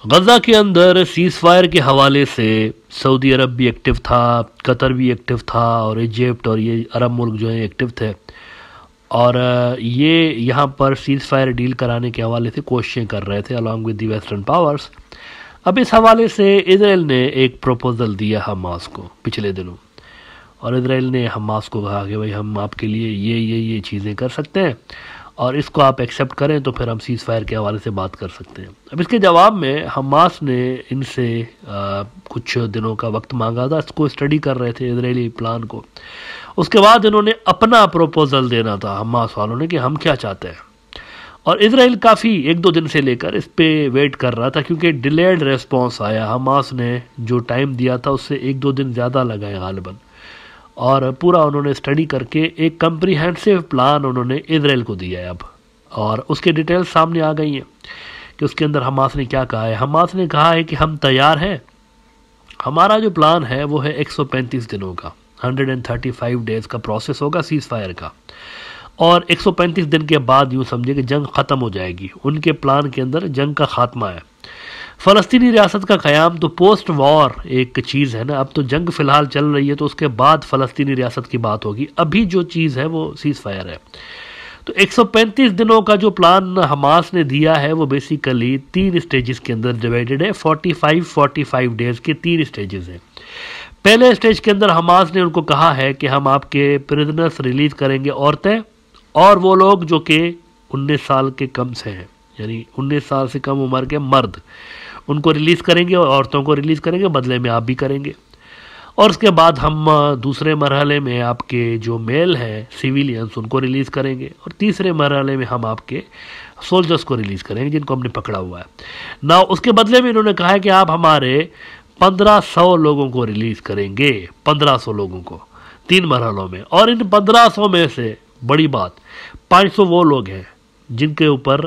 गजा के अंदर cease fire के हवाले से सऊदी अरब भी एक्टिव था, कतर भी एक्टिव था और इजिप्ट और ये अरब मुल्क जो है एक्टिव थे। और ये यहाँ पर सीज फायर डील कराने के हवाले से कोशिशें कर रहे थे along with the western powers. अब इस हवाले से इजराइल ने एक प्रपोजल दिया हमास को पिछले दिनों, और इजराइल ने हमास को कहा कि भाई हम आपके लिए ये चीज़ें कर सकते हैं और इसको आप एक्सेप्ट करें तो फिर हम सीज़ फायर के हवाले से बात कर सकते हैं। अब इसके जवाब में हमास ने इनसे कुछ दिनों का वक्त मांगा था, इसको स्टडी कर रहे थे इजरायली प्लान को। उसके बाद इन्होंने अपना प्रपोजल देना था हमास वालों ने कि हम क्या चाहते हैं, और इजराइल काफ़ी 1-2 दिन से लेकर इस पर वेट कर रहा था क्योंकि डिलेड रेस्पॉन्स आया। हमास ने जो टाइम दिया था उससे 1-2 दिन ज़्यादा लगा है गालिबन, और पूरा उन्होंने स्टडी करके एक कम्प्रीहेंसिव प्लान उन्होंने इजराइल को दिया है अब, और उसके डिटेल्स सामने आ गई हैं कि उसके अंदर हमास ने क्या कहा है। हमास ने कहा है कि हम तैयार हैं, हमारा जो प्लान है वो है 135 दिनों का, 135 डेज़ का प्रोसेस होगा सीज़ फायर का, और 135 दिन के बाद यूँ समझे कि जंग ख़त्म हो जाएगी। उनके प्लान के अंदर जंग का खात्मा है। फ़लस्तीनी रियासत का क़याम तो पोस्ट वॉर एक चीज़ है ना, अब तो जंग फ़िलहाल चल रही है तो उसके बाद फ़लस्तीनी रियासत की बात होगी। अभी जो चीज़ है वो सीज़ फायर है। तो 135 दिनों का जो प्लान हमास ने दिया है वो बेसिकली 3 स्टेजेस के अंदर डिवाइडेड है। 45 डेज़ के 3 स्टेजेस हैं। पहले स्टेज के अंदर हमास ने उनको कहा है कि हम आपके प्रिजनर्स रिलीज़ करेंगे, औरतें और वो लोग जो कि 19 साल के कम से हैं, यानी 19 साल से कम उम्र के मर्द, उनको रिलीज़ करेंगे और औरतों को रिलीज़ करेंगे, बदले में आप भी करेंगे। और उसके बाद हम दूसरे मरहले में आपके जो मेल हैं सिविलियंस उनको रिलीज़ करेंगे, और तीसरे मरहले में हम आपके सोल्जर्स को रिलीज़ करेंगे जिनको हमने पकड़ा हुआ है ना। उसके बदले में इन्होंने कहा है कि आप हमारे 1500 लोगों को रिलीज़ करेंगे, 1500 लोगों को 3 मरहलों में, और इन 1500 में से बड़ी बात 500 वो लोग हैं जिनके ऊपर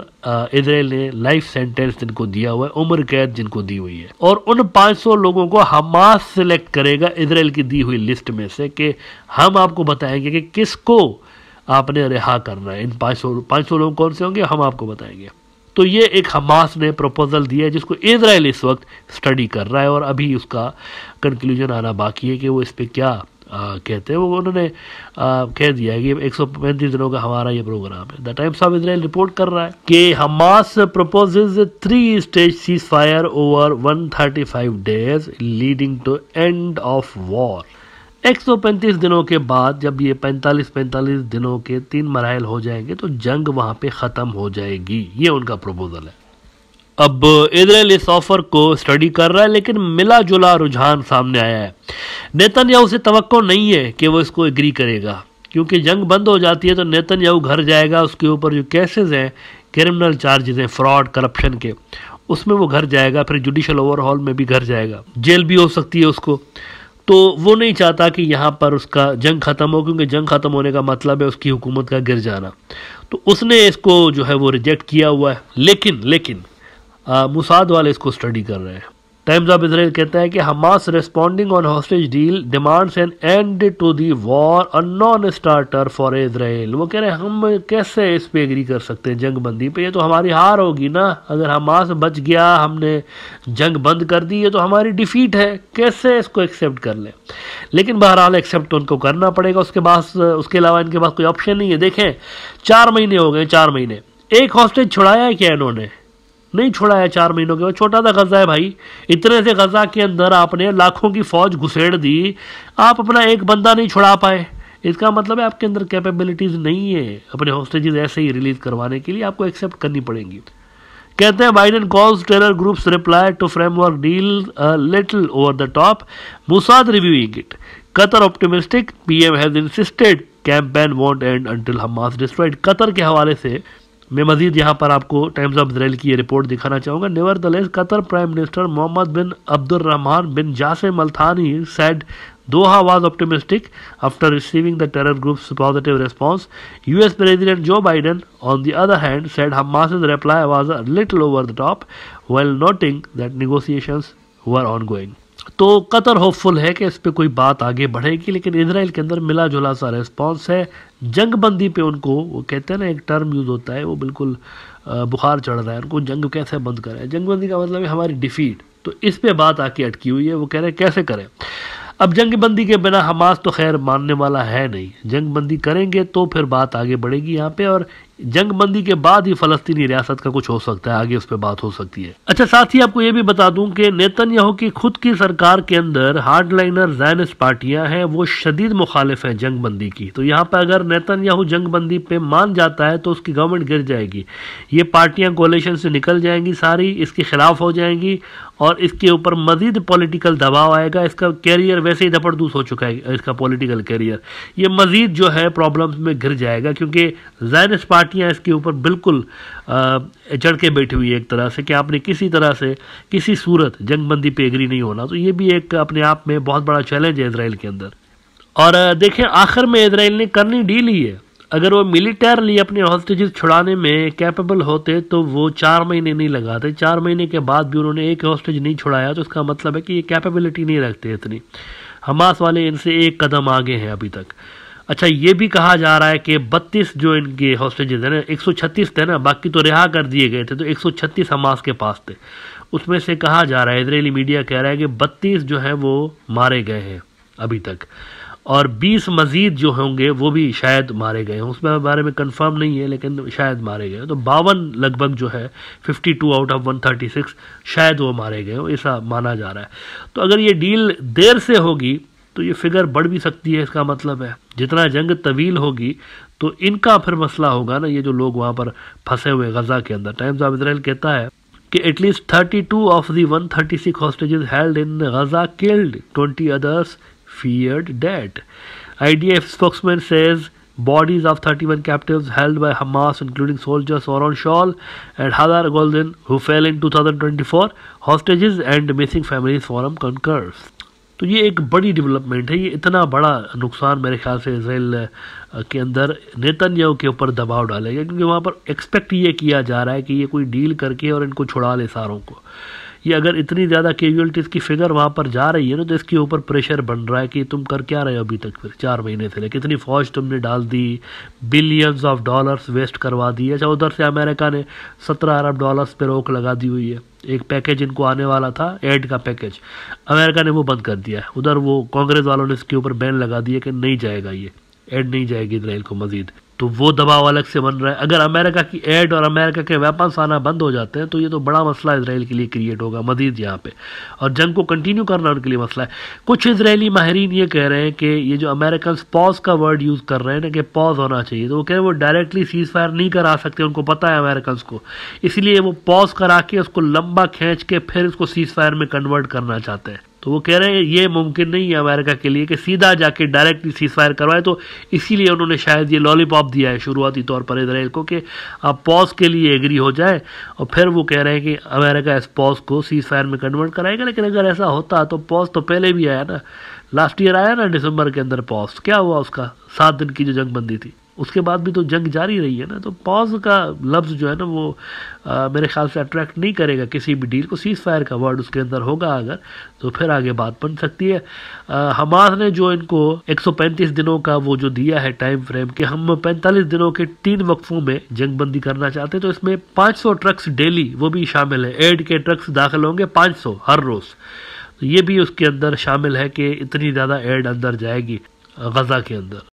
इजराइल ने लाइफ सेंटेंस जिनको दिया हुआ है, उम्र कैद जिनको दी हुई है, और उन 500 लोगों को हमास सिलेक्ट करेगा इजराइल की दी हुई लिस्ट में से कि हम आपको बताएंगे कि किसको आपने रिहा करना है। इन 500 लोग कौन से होंगे हम आपको बताएंगे। तो ये एक हमास ने प्रपोजल दिया है जिसको इजराइल इस वक्त स्टडी कर रहा है, और अभी उसका कंक्लूजन आना बाकी है कि वो इस पर क्या कहते हैं। वो उन्होंने कह दिया है कि 135 दिनों का हमारा ये प्रोग्राम है। The Times of Israel report कर रहा है कि Hamas proposes 3 stage ceasefire over 135 days leading to end of war. 135 दिनों के बाद जब ये 45 दिनों के 3 मराइल हो जाएंगे तो जंग वहां पे ख़त्म हो जाएगी। ये उनका प्रपोजल है। अब इजराइल इस ऑफर को स्टडी कर रहा है, लेकिन मिला जुला रुझान सामने आया है। नेतन्याहू से तवक्को नहीं है कि वो इसको एग्री करेगा, क्योंकि जंग बंद हो जाती है तो नेतन्याहू घर जाएगा, उसके ऊपर जो केसेस हैं, क्रिमिनल चार्जेस हैं फ्रॉड करप्शन के, उसमें वो घर जाएगा, फिर जुडिशल ओवरहॉल में भी घर जाएगा, जेल भी हो सकती है उसको। तो वो नहीं चाहता कि यहाँ पर उसका जंग ख़त्म हो, क्योंकि जंग ख़त्म होने का मतलब है उसकी हुकूमत का गिर जाना। तो उसने इसको जो है वो रिजेक्ट किया हुआ है। लेकिन मुसाद वाले इसको स्टडी कर रहे हैं। टाइम्स ऑफ इजराइल कहता है कि Hamas responding on hostage deal demands an end to the war, a non starter for Israel. वो कह रहे हैं हम कैसे इस पे एग्री कर सकते हैं जंग बंदी पे, ये तो हमारी हार होगी ना। अगर हमास बच गया, हमने जंग बंद कर दी, ये तो हमारी डिफीट है, कैसे इसको एक्सेप्ट कर लें। लेकिन बहरहाल एक्सेप्ट उनको करना पड़ेगा, उसके अलावा इनके पास कोई ऑप्शन नहीं है। देखें 4 महीने हो गए, 4 महीने एक हॉस्टेज छुड़ाया है क्या इन्होंने? नहीं छुड़ाया। 4 महीनों के बाद छोटा सा गजा है भाई, इतने से गजा के अंदर आपने लाखों की फौज घुसेड़ दी, आप अपना एक बंदा नहीं छुड़ा पाए। इसका मतलब है आपके अंदर कैपेबिलिटीज नहीं है अपने हॉस्टेजेस ऐसे ही रिलीज करवाने के लिए, आपको एक्सेप्ट करनी पड़ेंगी। कहते हैं Biden calls terror groups reply to framework deal little over the top, Mossad reviewing it, Qatar optimistic, PM has insisted campaign won't end until Hamas destroyed. Qatar के हवाले से मैं मजीद यहाँ पर आपको टाइम्स ऑफ इजराइल की ये रिपोर्ट दिखाना चाहूँगा। Nevertheless Qatar prime minister Mohammed bin Abdulrahman bin Jassim Al Thani said Doha was optimistic after receiving the terror group's positive response. US President Joe Biden, on the other hand, said Hamas's reply was a little over the top, while noting that negotiations were ongoing. तो Qatar hopeful है कि इस पे कोई बात आगे बढ़ेगी, लेकिन इसराइल के अंदर मिला जुला सा रिस्पॉन्स है। जंग बंदी पे उनको, वो कहते हैं ना एक टर्म यूज़ होता है, वो बिल्कुल बुखार चढ़ रहा है उनको, जंग कैसे बंद करें। जंग बंदी का मतलब है हमारी डिफीट, तो इस पे बात आके अटकी हुई है। वो कह रहे हैं कैसे करें। अब जंग बंदी के बिना हमास तो खैर मानने वाला है नहीं, जंग बंदी करेंगे तो फिर बात आगे बढ़ेगी यहाँ पे, और जंग बंदी के बाद ही फलस्तीनी रियासत का कुछ हो सकता है, आगे उस पर बात हो सकती है। अच्छा, साथ ही आपको ये भी बता दूं कि नेतन्याहू की खुद की सरकार के अंदर हार्डलाइनर ज़ायनिस्ट पार्टियां हैं, वो शदीद मुखालिफ हैं जंग बंदी की। तो यहाँ पर अगर नेतन्याहू जंग बंदी पे मान जाता है तो उसकी गवर्नमेंट गिर जाएगी। ये पार्टियां कोalition से निकल जाएंगी, सारी इसके खिलाफ हो जाएंगी, और इसके ऊपर मजीद पॉलिटिकल दबाव आएगा। इसका कैरियर वैसे ही दपड़दूस हो चुका है, इसका पॉलिटिकल कैरियर, ये मजीद जो है प्रॉब्लम्स में घिर जाएगा, क्योंकि ज़ायनिस्ट पार्टियां इसके ऊपर बिल्कुल चढ़ के बैठी हुई है एक तरह से, कि आपने किसी तरह से किसी सूरत जंग बंदी पे एग्री नहीं होना। तो ये भी एक अपने आप में बहुत बड़ा चैलेंज है इसराइल के अंदर। और देखें, आखिर में इसराइल ने करनी डील ही है। अगर वो मिलिटरली अपने हॉस्टेजेस छुड़ाने में कैपेबल होते तो वो 4 महीने नहीं लगाते। 4 महीने के बाद भी उन्होंने एक हॉस्टेज नहीं छुड़ाया, तो इसका मतलब है कि ये कैपेबिलिटी नहीं रखते इतनी। हमास वाले इनसे एक कदम आगे हैं अभी तक। अच्छा, ये भी कहा जा रहा है कि 32 जो इनके हॉस्टेजेस हैं ना, 136 थे ना, बाकी तो रिहा कर दिए गए थे, तो 136 हमास के पास थे। उसमें से कहा जा रहा है, इजरायली मीडिया कह रहा है कि 32 जो हैं वो मारे गए हैं अभी तक, और 20 मजीद जो होंगे वो भी शायद मारे गए हैं। उसमें बारे में कंफर्म नहीं है, लेकिन शायद मारे गए। तो 52 लगभग जो है 52 आउट ऑफ 136 शायद वो मारे गए हो, ऐसा माना जा रहा है। तो अगर ये डील देर से होगी तो ये फिगर बढ़ भी सकती है। इसका मतलब है जितना जंग तवील होगी तो इनका फिर मसला होगा ना, ये जो लोग वहाँ पर फंसे हुए गजा के अंदर। टाइम्स ऑफ इजराइल कहता है कि at least 32 of the 136 hostages held in Gaza killed, 20 others feared dead. IDF spokesman says bodies of 31 captives held by Hamas, including soldiers Oron Shaul and Hadar Goldin, who fell in 2024, hostages and missing families forum concurs. तो ये एक बड़ी development है। ये इतना बड़ा नुकसान मेरे ख्याल से इसराइल के अंदर नेतन्याहू के ऊपर दबाव डालेगा, क्योंकि वहाँ पर एक्सपेक्ट ये किया जा रहा है कि ये कोई डील करके और इनको छुड़ा ले सारों को। ये अगर इतनी ज़्यादा कैजुअलिटीज़ की फिगर वहाँ पर जा रही है ना, तो इसके ऊपर प्रेशर बन रहा है कि तुम कर क्या रहे हो अभी तक, फिर 4 महीने से कितनी फ़ौज तुमने डाल दी, बिलियंस ऑफ डॉलर्स वेस्ट करवा दिए। अच्छा, उधर से अमेरिका ने 17 अरब डॉलर्स पे रोक लगा दी हुई है। एक पैकेज इनको आने वाला था, एड का पैकेज, अमेरिका ने वो बंद कर दिया है। उधर वो कांग्रेस वालों ने इसके ऊपर बैन लगा दिया कि नहीं जाएगा, ये एड नहीं जाएगी इसराइल को मजीद। तो वो दबाव अलग से बन रहा है। अगर अमेरिका की एड और अमेरिका के वेपन्स आना बंद हो जाते हैं तो ये तो बड़ा मसला इसराइल के लिए क्रिएट होगा मजीद यहाँ पे, और जंग को कंटिन्यू करना उनके लिए मसला है। कुछ इसराइली माहिरीन ये कह रहे हैं कि ये जो अमेरिकन पॉज का वर्ड यूज़ कर रहे हैं ना, कि पॉज होना चाहिए, तो वो कह रहे हैं वो डायरेक्टली सीज फायर नहीं करा सकते, उनको पता है अमेरिकन को, इसलिए वो पॉज करा के उसको लंबा खींच के फिर उसको सीज फायर में कन्वर्ट करना चाहते हैं। तो वो कह रहे हैं ये मुमकिन नहीं है अमेरिका के लिए कि सीधा जाके डायरेक्टली सीज फायर करवाए, तो इसीलिए उन्होंने शायद ये लॉलीपॉप दिया है शुरुआती तौर पर इसराइल को कि आप पॉज के लिए एग्री हो जाए, और फिर वो कह रहे हैं कि अमेरिका इस पॉज को सीज फायर में कन्वर्ट कराएगा। लेकिन अगर ऐसा होता तो पॉज तो पहले भी आया ना, लास्ट ईयर आया ना दिसंबर के अंदर पॉज, क्या हुआ उसका, 7 दिन की जो जंग बंदी थी, उसके बाद भी तो जंग जारी रही है ना। तो पॉज का लफ्ज़ जो है ना वो मेरे ख्याल से अट्रैक्ट नहीं करेगा किसी भी डील को। सीज फायर का वर्ड उसके अंदर होगा अगर, तो फिर आगे बात बन सकती है। हमास ने जो इनको 135 दिनों का वो जो दिया है टाइम फ्रेम कि हम 45 दिनों के 3 वक्फों में जंग बंदी करना चाहते हैं, तो इसमें 500 ट्रक्स डेली वो भी शामिल है, एड के ट्रक्स दाखिल होंगे 500 हर रोज़। तो ये भी उसके अंदर शामिल है कि इतनी ज़्यादा एड अंदर जाएगी गजा के अंदर।